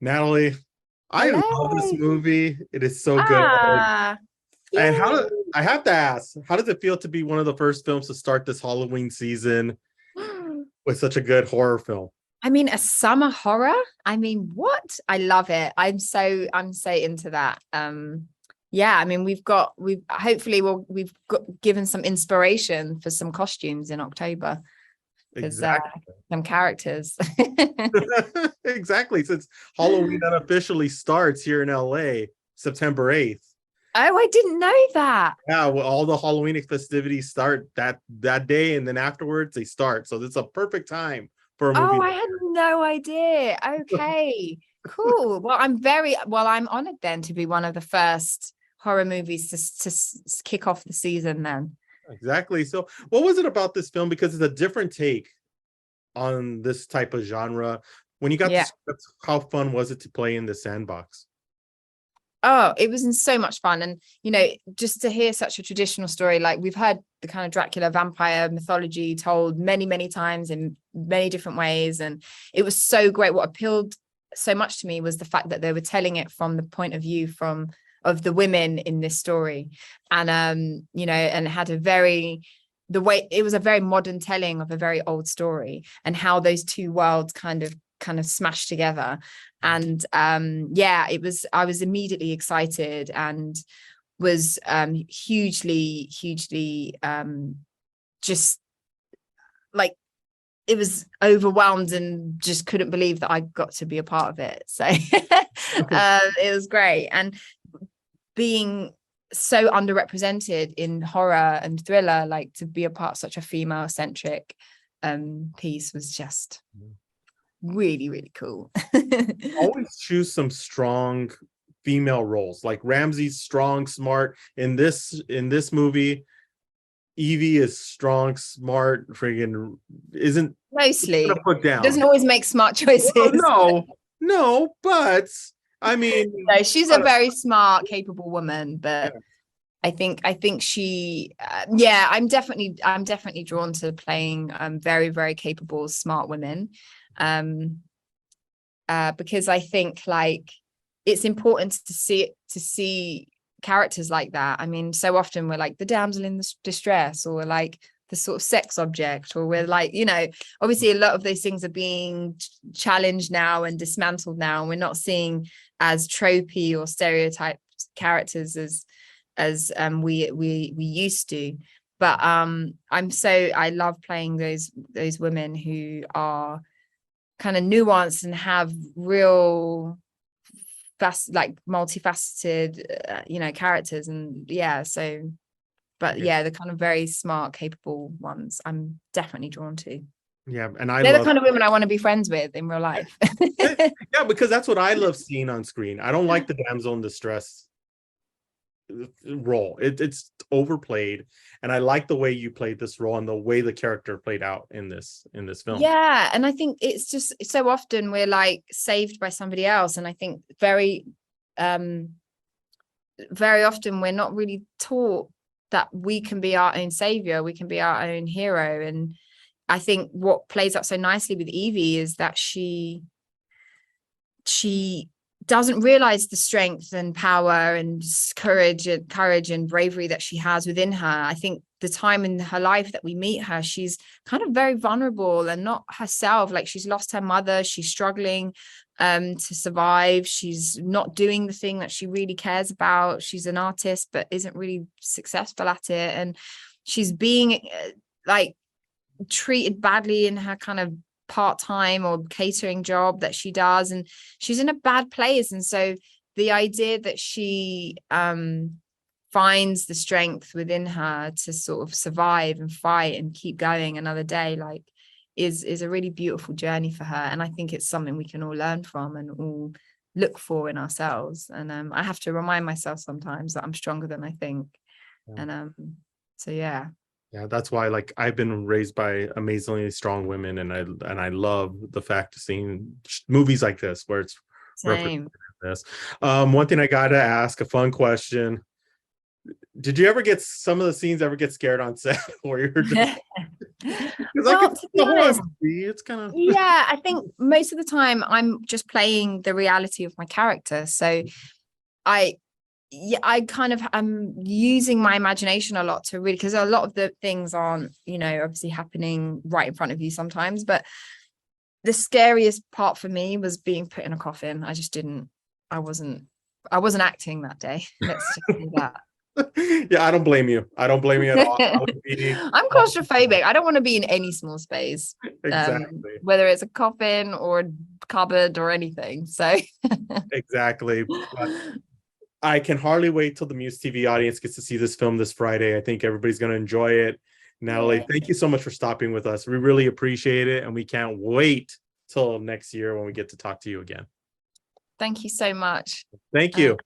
Natalie, I love this Hello. movie. It is so good. Ah, And yay. I have to ask, how does it feel to be one of the first films to start this Halloween season with such a good horror film? I mean, a summer horror. I mean, what? I love it. I'm so into that. Yeah, I mean, we've hopefully we've got given some inspiration for some costumes in October because Exactly. some characters. Exactly. Since Halloween unofficially starts here in LA, September 8th. Oh, I didn't know that. Yeah, well, all the Halloween festivities start that day, and then afterwards they start. So it's a perfect time for a Oh, movie. I had no idea. Okay, cool. I'm honored then to be one of the first horror movies to kick off the season then. Exactly. So, what was it about this film? Because it's a different take on this type of genre. When you got the Yeah. script, how fun was it to play in the sandbox? Oh, it was in so much fun. And, just to hear such a traditional story, like we've heard the kind of Dracula vampire mythology told many, many times in many different ways. And it was so great. What appealed so much to me was the fact that they were telling it from the point of view of the women in this story. And, and had the way it was a very modern telling of a very old story and how those two worlds kind of smashed together. And yeah, I was immediately excited and was hugely just like it was overwhelmed and just couldn't believe that I got to be a part of it. So it was great. And being so underrepresented in horror and thriller, like to be a part of such a female centric piece was just really, really cool. Always choose some strong female roles. Like Ramsey's strong, smart. In this movie, Evie is strong, smart, friggin' isn't gonna Mostly. put down. Doesn't always make smart Well, choices. no, but I mean, No, she's a very smart, capable woman, yeah, but I think she yeah, I'm definitely drawn to playing very, very capable, smart women. Um because I think like it's important to see characters like that. I mean, so often we're like the damsel in the distress, or we're like the sort of sex object, or we're like, obviously a lot of those things are being challenged now and dismantled now, and we're not seeing as tropey or stereotyped characters as we used to. But I love playing those women who are kind of nuanced and have real like multifaceted characters. And yeah, so but yeah, yeah, the kind of very smart, capable ones I'm definitely drawn to. yeah, and I They're the love kind of women I want to be friends with in real life. yeah, because that's what I love seeing on screen. I don't like the damsel in distress role. It's overplayed, and I like the way you played this role and the way the character played out in this film. Yeah, and I think it's just so often we're like saved by somebody else, and I think um very often we're not really taught that we can be our own savior, we can be our own hero. And I think what plays out so nicely with Evie is that she doesn't realize the strength and power and courage and bravery that she has within her. I think the time in her life that we meet her, she's kind of very vulnerable and not herself. Like she's lost her mother, she's struggling to survive, she's not doing the thing that she really cares about. She's an artist but isn't really successful at it, and she's being like treated badly in her kind of part-time or catering job that she does, and she's in a bad place. And so the idea that she finds the strength within her to sort of survive and fight and keep going another day, like is a really beautiful journey for her. And I think it's something we can all learn from and all look for in ourselves. And I have to remind myself sometimes that I'm stronger than I think. Yeah. And so yeah. Yeah, that's why like I've been raised by amazingly strong women, and I love the fact of seeing movies like this where it's represented Same. this. One thing I gotta ask, a fun question. Did you ever get some of the scenes ever get scared on set where you're just Well, to be honest, it's kind of yeah, I think most of the time I'm just playing the reality of my character. So I kind of am using my imagination a lot to really, because a lot of the things aren't, obviously happening right in front of you sometimes. But the scariest part for me was being put in a coffin. I wasn't acting that day. Let's just do that. Yeah, I don't blame you. I don't blame you at all. I'm claustrophobic. I don't want to be in any small space. Exactly. Whether it's a coffin or a cupboard or anything. So exactly. But I can hardly wait till the Muse TV audience gets to see this film this Friday. I think everybody's going to enjoy it. Nathalie, thank you so much for stopping with us. We really appreciate it, and we can't wait till next year when we get to talk to you again. Thank you so much. Thank you.